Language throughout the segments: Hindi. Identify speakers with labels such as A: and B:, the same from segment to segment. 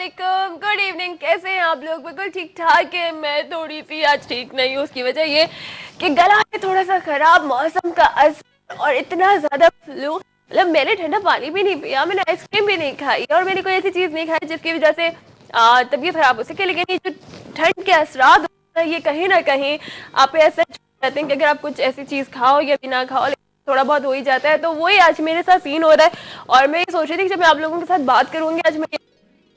A: वालेकुम, गुड इवनिंग। कैसे हैं आप लोग? बिल्कुल ठीक ठाक है। मैं थोड़ी सी आज ठीक नहीं हूँ। उसकी वजह ये कि गला है थोड़ा सा खराब, मौसम का असर और इतना ज्यादा फ्लू। मतलब मैंने ठंडा पानी भी नहीं पिया, मैंने आइसक्रीम भी नहीं खाई और मैंने कोई ऐसी चीज नहीं खाई जिसकी वजह से तबीयत खराब हो सके। लेकिन ये जो ठंड के असरात होते हैं ये कहीं ना कहीं आप पे असर रहते हैं कि अगर आप कुछ ऐसी चीज खाओ या भी ना खाओ, थोड़ा बहुत हो ही जाता है। तो वही आज मेरे साथ सीन हो रहा है और मैं ये सोच रही थी कि जब मैं आप लोगों के साथ बात करूंगी आज, मैं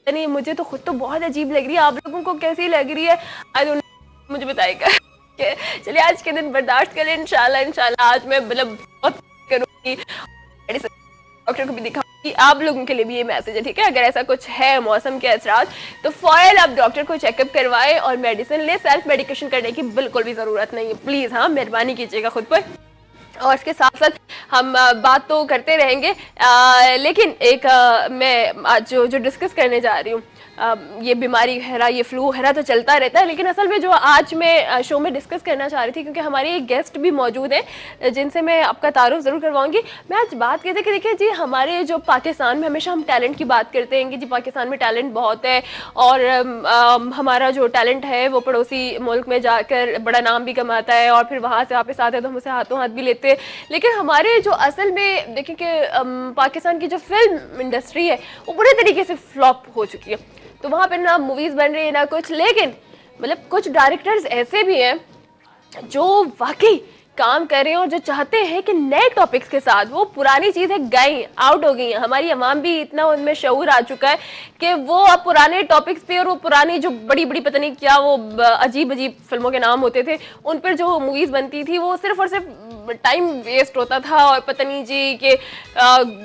A: नहीं, मुझे तो खुद तो बहुत अजीब लग रही है। आप लोगों को कैसी लग रही है आई डोंट नो, मुझे बताइएगा। चलिए आज के दिन बर्दाश्त करें, इंशाल्लाह आज मैं मतलब बहुत करूंगी, डॉक्टर को भी दिखाऊंगी। आप लोगों के लिए भी ये मैसेज है, ठीक है? अगर ऐसा कुछ है मौसम के असरात तो फौरन आप डॉक्टर को चेकअप करवाएं और मेडिसिन ले। सेल्फ मेडिकेशन करने की बिल्कुल भी जरूरत नहीं है, प्लीज। हाँ, मेहरबानी कीजिएगा खुद पर। और इसके साथ साथ हम बात तो करते रहेंगे, लेकिन एक मैं आज जो डिस्कस करने जा रही हूँ, ये बीमारी है, ये फ्लू है तो चलता रहता है। लेकिन असल में जो आज मैं शो में डिस्कस करना चाह रही थी, क्योंकि हमारे एक गेस्ट भी मौजूद हैं जिनसे मैं आपका तारुफ ज़रूर करवाऊंगी। मैं आज बात करते कि देखिए जी, हमारे जो पाकिस्तान में हमेशा हम टैलेंट की बात करते हैं कि जी पाकिस्तान में टैलेंट बहुत है और हमारा जो टैलेंट है वो पड़ोसी मुल्क में जाकर बड़ा नाम भी कमाता है और फिर वहाँ से वापस आते हैं तो हम उसे हाथों हाथ भी लेते हैं। लेकिन हमारे जो असल में देखिए कि पाकिस्तान की जो फिल्म इंडस्ट्री है वो पूरे तरीके से फ्लॉप हो चुकी है। तो वहाँ पे ना मूवीज बन रही है ना कुछ, लेकिन मतलब कुछ डायरेक्टर्स ऐसे भी हैं जो वाकई काम कर रहे हैं और जो चाहते हैं कि नए टॉपिक्स के साथ वो पुरानी चीजें गई आउट हो गई हैं। हमारी अवाम भी इतना उनमें शऊर आ चुका है कि वो अब पुराने टॉपिक्स पे और वो पुरानी जो बड़ी बड़ी पता नहीं क्या वो अजीब अजीब फिल्मों के नाम होते थे उन पर जो मूवीज बनती थी वो सिर्फ और सिर्फ टाइम वेस्ट होता था। और पता नहीं जी के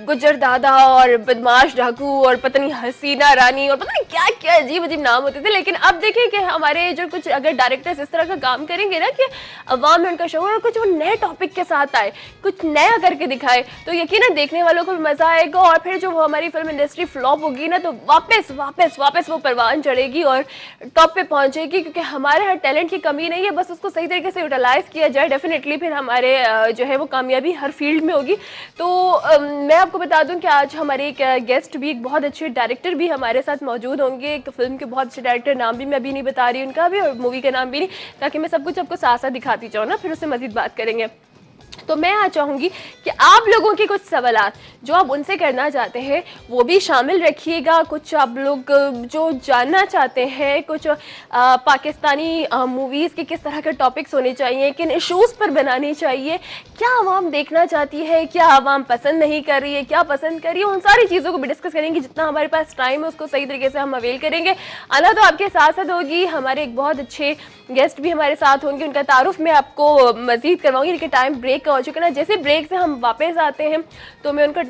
A: गुजर दादा और बदमाश डाकू और पता नहीं हसीना रानी और पता नहीं क्या क्या अजीब अजीब नाम होते थे। लेकिन अब देखें कि हमारे जो कुछ अगर डायरेक्टर्स इस तरह का काम करेंगे ना कि अवाम में उनका शौर और कुछ वो नए टॉपिक के साथ आए, कुछ नया करके दिखाए, तो यकीनन देखने वालों को भी मजा आएगा। और फिर जो हमारी फिल्म इंडस्ट्री फ्लॉप होगी ना तो वापस वापस वापस वो परवान चढ़ेगी और टॉप पे पहुंचेगी, क्योंकि हमारे यहाँ टैलेंट की कमी नहीं है, बस उसको सही तरीके से यूटिलाइज किया जाए डेफिनेटली फिर हमारे जो है वो कामयाबी हर फील्ड में होगी। तो मैं आपको बता दूं कि आज हमारे एक गेस्ट भी, एक बहुत अच्छे डायरेक्टर भी हमारे साथ मौजूद होंगे। एक फिल्म के बहुत अच्छे डायरेक्टर, नाम भी मैं अभी नहीं बता रही उनका भी और मूवी का नाम भी नहीं, ताकि मैं सब कुछ आपको साथ साथ दिखाती जाऊँ ना, फिर उससे मजीद बात करेंगे। तो मैं आज चाहूँगी कि आप लोगों के कुछ सवालात जो आप उनसे करना चाहते हैं वो भी शामिल रखिएगा। कुछ आप लोग जो जानना चाहते हैं, कुछ पाकिस्तानी मूवीज़ के किस तरह के टॉपिक्स होने चाहिए, किन इश्यूज़ पर बनानी चाहिए, क्या आवाम देखना चाहती है, क्या आवाम पसंद नहीं कर रही है, क्या पसंद कर रही है, उन सारी चीज़ों को भी डिस्कस करेंगे। जितना हमारे पास टाइम है उसको सही तरीके से हम अवेल करेंगे। आना तो आपके साथ साथ होगी, हमारे एक बहुत अच्छे गेस्ट भी हमारे साथ होंगे, उनका तारुफ मैं आपको मज़ीद करवाऊंगी। लेकिन टाइम ब्रेक का हो चुका ना, जैसे ब्रेक से हम वापस आते हैं तो मैं उनका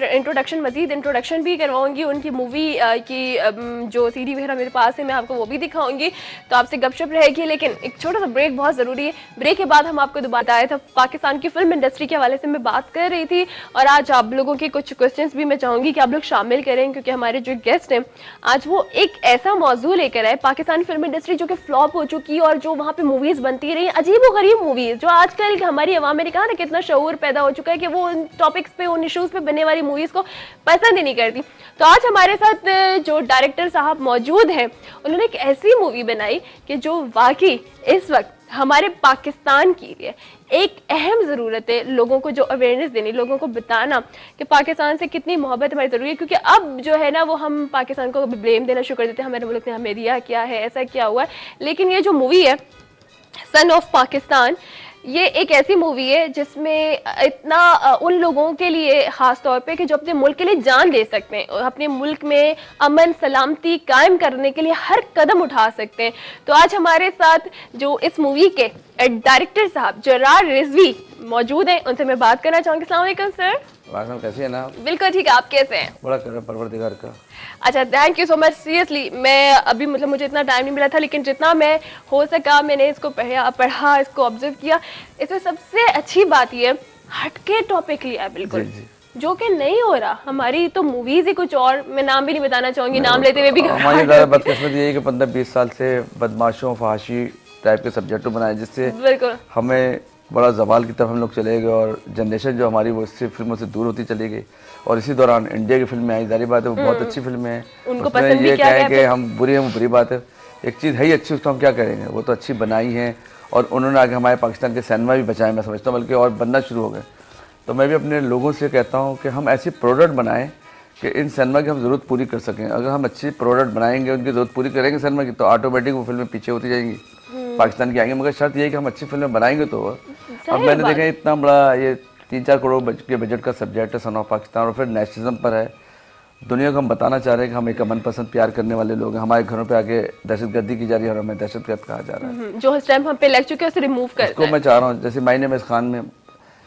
A: मज़ीद इंट्रोडक्शन भी करवाऊंगी। उनकी मूवी की जो सीडी वगैरह मेरे पास है मैं आपको वो भी दिखाऊंगी, तो आपसे गपशप रहेगी। लेकिन एक छोटा सा ब्रेक बहुत ज़रूरी है। ब्रेक के बाद हम आपको दोबारा आए थे, पाकिस्तान की फिल्म इंडस्ट्री के हवाले से मैं बात कर रही थी और आज आप लोगों के कुछ क्वेश्चन भी मैं चाहूँगी कि आप लोग शामिल करें, क्योंकि हमारे जो गेस्ट हैं आज वो एक ऐसा मौजू लेकर आए, पाकिस्तानी फिल्म इंडस्ट्री जो कि फ्लॉप हो चुकी है और जो वहाँ पे मूवीज़ बनती रही, अजीब व गरीब मूवीज़, जो आजकल हमारी अवाम में कहा ना कितना शऊर पैदा हो चुका है कि वो उन टॉपिक्स पे, उन इश्यूज पे बनने वाली मूवीज को पसंद ही नहीं करती। तो आज हमारे साथ जो डायरेक्टर साहब मौजूद हैं उन्होंने एक ऐसी मूवी बनाई कि जो वाकई इस वक्त हमारे पाकिस्तान के लिए एक अहम ज़रूरत है, लोगों को जो अवेयरनेस देनी, लोगों को बताना कि पाकिस्तान से कितनी मोहब्बत हमारी ज़रूरी है। क्योंकि अब जो है ना वो हम पाकिस्तान को ब्लेम देना शुरू कर देते हैं, हमारे मुल्क ने हमें दिया क्या है, ऐसा क्या हुआ है। लेकिन ये जो मूवी है सन ऑफ पाकिस्तान, ये एक ऐसी मूवी है जिसमें इतना उन लोगों के लिए ख़ास तौर पे कि जो अपने मुल्क के लिए जान दे सकते हैं, अपने मुल्क में अमन सलामती कायम करने के लिए हर कदम उठा सकते हैं। तो आज हमारे साथ जो इस मूवी के डायरेक्टर साहब जरार रिजवी मौजूद हैं, उनसे मैं बात करना चाहूँगी। अस्सलाम वालेकुम सर।
B: वालेकुम, कैसे हैं ना?
A: बिल्कुल ठीक है, आप कैसे हैं?
B: बड़ा कर परवरदिगार का।
A: अच्छा, thank you so much. Seriously मैं अभी मतलब मुझे इतना टाइम नहीं मिला था, लेकिन जितना मैं हो सका मैंने इसको पढ़ा, इसको ऑब्जर्व किया। इसमें सबसे अच्छी बात ये हटके टॉपिक लिया है बिल्कुल, जो कि नहीं हो रहा। हमारी तो मूवीज ही कुछ और, मैं नाम भी नहीं बताना चाहूंगी, नाम लेते हुए भी
B: हमारी बदकिस्मती यही कि 15-20 साल से बदमाशों, फहाशी टाइप के सब्जेक्ट बनाए जिससे हमें बड़ा जवाल की तरफ हम लोग चले गए और जनरेशन जो हमारी वो इससे फिल्मों से दूर होती चली गई। और इसी दौरान इंडिया की फिल्में आई, जारी बात है वो बहुत अच्छी फिल्में हैं,
A: उनको
B: उसमें
A: पसंद भी
B: ये
A: किया
B: कहें
A: गया
B: कि हम बुरी हैं वो बुरी बात है, एक चीज़ है ही अच्छी, उसको हम क्या करेंगे, वो तो अच्छी बनाई है और उन्होंने आगे हमारे पाकिस्तान के सिनेमा भी बचाए मैं समझता हूँ, बल्कि और बनना शुरू हो गए। तो मैं भी अपने लोगों से कहता हूँ कि हम ऐसी प्रोडक्ट बनाएं कि इन सिनेमा की हम ज़रूरत पूरी कर सकें। अगर हम अच्छी प्रोडक्ट बनाएंगे, उनकी ज़रूरत पूरी करेंगे सिनेमा की, तो ऑटोमेटिक वो फिल्में पीछे होती जाएंगी, पाकिस्तान की आएंगी। मगर शर्त ये है कि हम अच्छी फिल्में बनाएंगे तो। अब मैंने देखा इतना बड़ा ये 3-4 करोड़ के बजट का सब्जेक्ट है सन ऑफ पाकिस्तान, और फिर नेशनलिज्म पर है। दुनिया को हम बताना चाह रहे हैं कि हम एक मनपसंद प्यार करने वाले लोग हैं। हमारे घरों पे आके दहशतगर्दी की जा रही है और हमें दहशतगर्द कहा जा रहा है।
A: जो इस टाइम हम पे लग चुके हैं उसे रिमूव करना
B: उसको मैं चाह रहा हूँ, जैसे मायने में इस खान में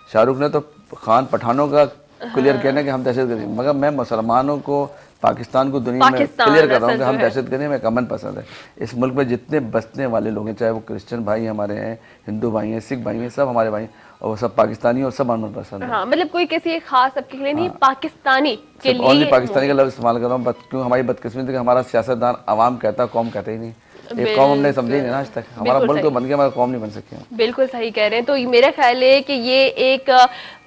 B: शाहरुख ने तो खान पठानों का क्लियर कहना कि हम दहशतगर्दी, मगर मैं मुसलमानों को, पाकिस्तान को दुनिया में क्लियर कर रहा हूँ कि हम दहशतगर्दी हमें अमन पसंद है। इस मुल्क में जितने बसने वाले लोग हैं, चाहे वो क्रिश्चियन भाई हमारे हैं, हिंदू भाई हैं, सिख भाई हैं, सब हमारे भाई हैं, और वो सब पाकिस्तानी और सब अमन पसंद है।
A: हाँ, मतलब कोई किसी एक खास सबके लिए नहीं, पाकिस्तानी के लिए
B: ओनली पाकिस्तानी का लफ्ज़ इस्तेमाल कर रहा हूँ। क्यों हमारी बदकिस्मती कि हमारा सियासतदान आवाम कहता, कौम कहते ही नहीं। एक कौम हमने समझी नहीं ना आज तक, हमारा मुल्क तो बन गया, हमारा कौम नहीं बन सकी।
A: बिल्कुल सही कह रहे हैं। तो मेरा ख्याल है कि ये एक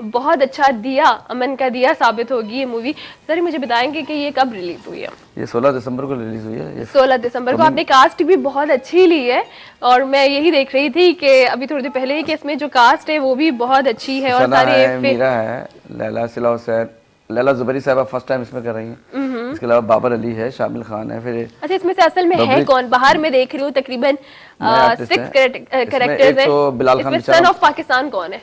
A: बहुत अच्छा दिया, अमन का दिया साबित होगी ये मूवी। सर मुझे बताएंगे कि ये कब रिलीज हुई है?
B: ये 16 दिसंबर को रिलीज हुई है।
A: 16 दिसंबर को। आपने कास्ट भी बहुत अच्छी ली है, और मैं यही देख रही थी कि अभी थोड़ी देर पहले कि इसमें जो कास्ट है वो भी बहुत अच्छी है। और सारे
B: मीरा है, लैला सिला हुसैन, लैला जुबैरी साहबा फर्स्ट टाइम इसमें कर रही हैं। इसके अलावा बाबर अली है, शामिल खान है। फिर
A: अच्छा, इसमें से असल में है कौन? बाहर में देख रही हूँ तकरीबन 6 कैरेक्टर्स हैं।
B: तो बिलाल खान
A: सन ऑफ पाकिस्तान कौन है?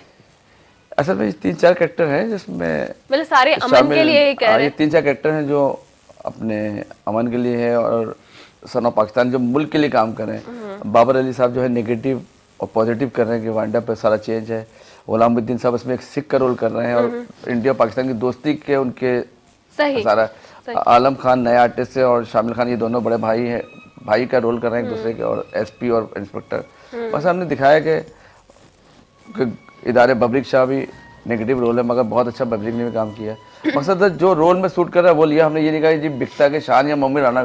B: असल में 3-4 कैरेक्टर हैं जिसमें
A: मतलब सारे अमन के लिए ही कह रहे हैं।
B: ये 3-4 कैरेक्टर हैं जो अपने अमन के लिए है और सन ऑफ पाकिस्तान जो मुल्क के लिए काम कर रहे हैं। बाबर अली साहब जो है नेगेटिव और पॉजिटिव कर रहे हैं कि वांडा पे सारा चेंज है। गुलामुद्दीन साहब इसमें एक सिख का रोल कर रहे हैं और इंडिया पाकिस्तान की दोस्ती के उनके सारा। आलम खान नया आर्टिस्ट है और शामिल खान, ये दोनों बड़े भाई हैं, भाई का रोल कर रहे हैं एक दूसरे के, और एसपी और इंस्पेक्टर। बस हमने दिखाया कि इदारे बबरिक शाह भी नेगेटिव रोल है, मगर बहुत अच्छा बबरिक ने भी काम किया है। मकसद जो रोल में सूट कर रहा है वो लिया हमने। ये नहीं कहा जी बिकता के शान या मम्मी राना,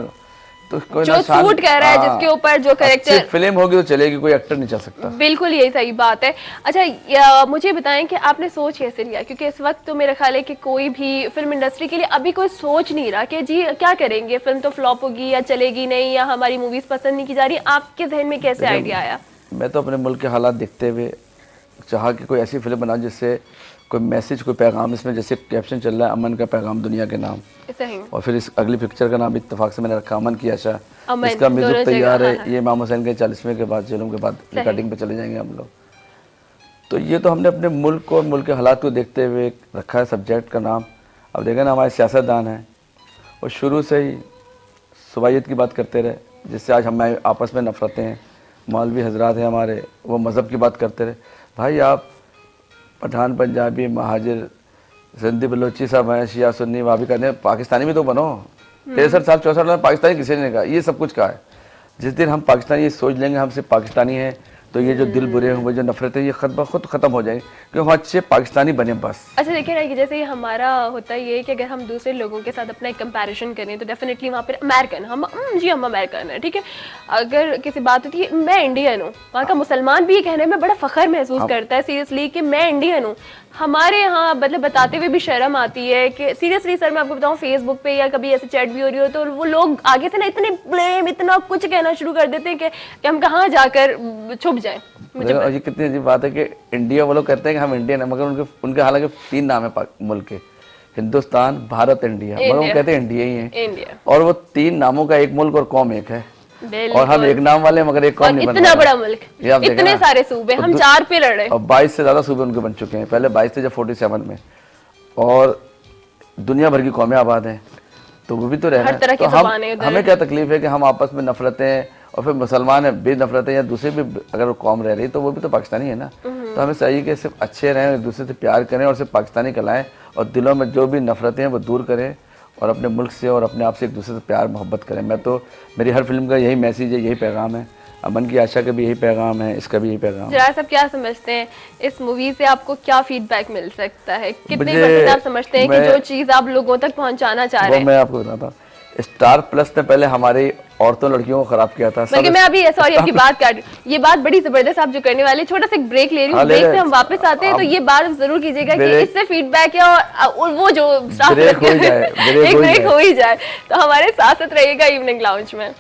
B: तो कोई
A: जो सूट कर रहा है जिसके ऊपर जो कैरेक्टर
B: फिल्म होगी तो चलेगी, कोई एक्टर नहीं चल सकता।
A: बिल्कुल यही सही बात है। अच्छा, मुझे बताएं कि आपने सोच कैसे लिया? क्योंकि इस वक्त तो मेरा ख्याल है कि कोई भी फिल्म इंडस्ट्री के लिए अभी कोई सोच नहीं रहा कि जी क्या करेंगे, फिल्म तो फ्लॉप होगी या चलेगी नहीं, या हमारी मूवीज पसंद नहीं की जा रही। आपके जहन में कैसे आइडिया आया?
B: मैं तो अपने मुल्क के हालात देखते हुए चाहा कि कोई ऐसी फिल्म बनाऊं जिससे कोई मैसेज, कोई पैगाम, इसमें जैसे कैप्शन चल रहा है अमन का पैगाम दुनिया के नाम, और फिर इस अगली पिक्चर का नाम इत्तेफाक से मैंने रखा अमन की आशा। इसका म्यूजिक तैयार है, ये इमाम हुसैन के 40वें के बाद, जेलों के बाद रिकॉर्डिंग पे चले जाएंगे हम लोग। तो ये तो हमने अपने मुल्क को और मुल्क के हालात को देखते हुए रखा है सब्जेक्ट का नाम। अब देखें ना, हमारे सियासतदान हैं और शुरू से ही सुबाइयत की बात करते रहे, जिससे आज हमारे आपस में नफरतें हैं। मौलवी हजरात हैं हमारे, वो मज़हब की बात करते रहे। भाई आप पठान, पंजाबी, महाजिर, सिंधी, बलोची सब हैं, शिया सुन्नी वहाँ भी करने, पाकिस्तानी भी तो बनो। 63 साल 64 साल पाकिस्तानी किसी ने कहा, ये सब कुछ कहा है। जिस दिन हम पाकिस्तानी ये सोच लेंगे हम सिर्फ पाकिस्तानी हैं, तो ये जो दिल बुरे हुए, जो नफरतें, ये खुद खत्म हो जाएंगी, क्योंकि हम अच्छे पाकिस्तानी बने बस।
A: अच्छा देखिए ना, कि जैसे ये हमारा होता है ये कि अगर हम दूसरे लोगों के साथ अपना एक कंपैरिजन करें तो डेफिनेटली वहाँ पर अमेरिकन, हम अमेरिकन है, ठीक है। अगर किसी बात होती है मैं इंडियन हूँ, वहाँ का मुसलमान भी ये कहने में बड़ा फख्र महसूस करता है सीरियसली कि मैं इंडियन हूँ। हमारे यहाँ मतलब बताते हुए भी शर्म आती है कि सीरियसली सर मैं आपको बताऊँ, फेसबुक पे या कभी ऐसे चैट भी हो रही हो तो वो लोग आगे से ना इतने ब्लेम, इतना कुछ कहना शुरू कर देते हैं कि हम कहाँ जाकर छुप जाएं।
B: ये कितनी अजीब बात है कि इंडिया वो लोग कहते हैं कि हम इंडियन है, मगर उनके हालांकि 3 नाम है मुल्क के, हिंदुस्तान, भारत, इंडिया, मगर वो कहते हैं इंडिया ही है। और वो 3 नामों का एक मुल्क और कौम एक है, और हम एक नाम वाले मगर एक कौम नहीं बन रहा।
A: इतना बड़ा मुल्क, इतने सारे सूबे, हम 4 पे लड़ रहे हैं।
B: और 22 से ज्यादा सूबे उनके बन चुके हैं। पहले 22 थे जब 47 में, और दुनिया भर की कौमें आबाद हैं, तो वो भी तो रहना है। तो हमें क्या तकलीफ है कि हम आपस में नफरतें, और फिर मुसलमान है बेनफरतें या दूसरे भी अगर कौम रह रही तो वो भी तो पाकिस्तानी है ना। तो हमें चाहिए कि सिर्फ अच्छे रहें, एक दूसरे से प्यार करें और सिर्फ पाकिस्तानी कहलाएं, और दिलों में जो भी नफरतें हैं वो दूर करें, और अपने मुल्क से और अपने आप से एक दूसरे से प्यार मोहब्बत करें। मैं तो, मेरी हर फिल्म का यही मैसेज है, यही पैगाम है। अमन की आशा का भी यही पैगाम है, इसका भी यही पैगाम है।
A: जरा सब क्या समझते हैं इस मूवी से, आपको क्या फीडबैक मिल सकता है? कितने % आप समझते हैं कि जो चीज़ आप लोगों तक पहुंचाना चाह रहे हैं?
B: मैं आपको बताता हूँ स्टार प्लस ने पहले हमारी औरतों लड़कियों को खराब किया था।
A: बल्कि मैं अभी सॉरी आपकी बात काट, ये बात बड़ी जबरदस्त आप जो करने वाले, छोटा सा एक ब्रेक ले रही हूँ, ब्रेक से हम वापस आते हैं, तो ये बात जरूर कीजिएगा कि इससे फीडबैक है और वो जो
B: ब्रेक हो ही जाए,
A: एक ब्रेक हो ही जाए। तो हमारे साथ साथ रहिएगा इवनिंग लाउंज में।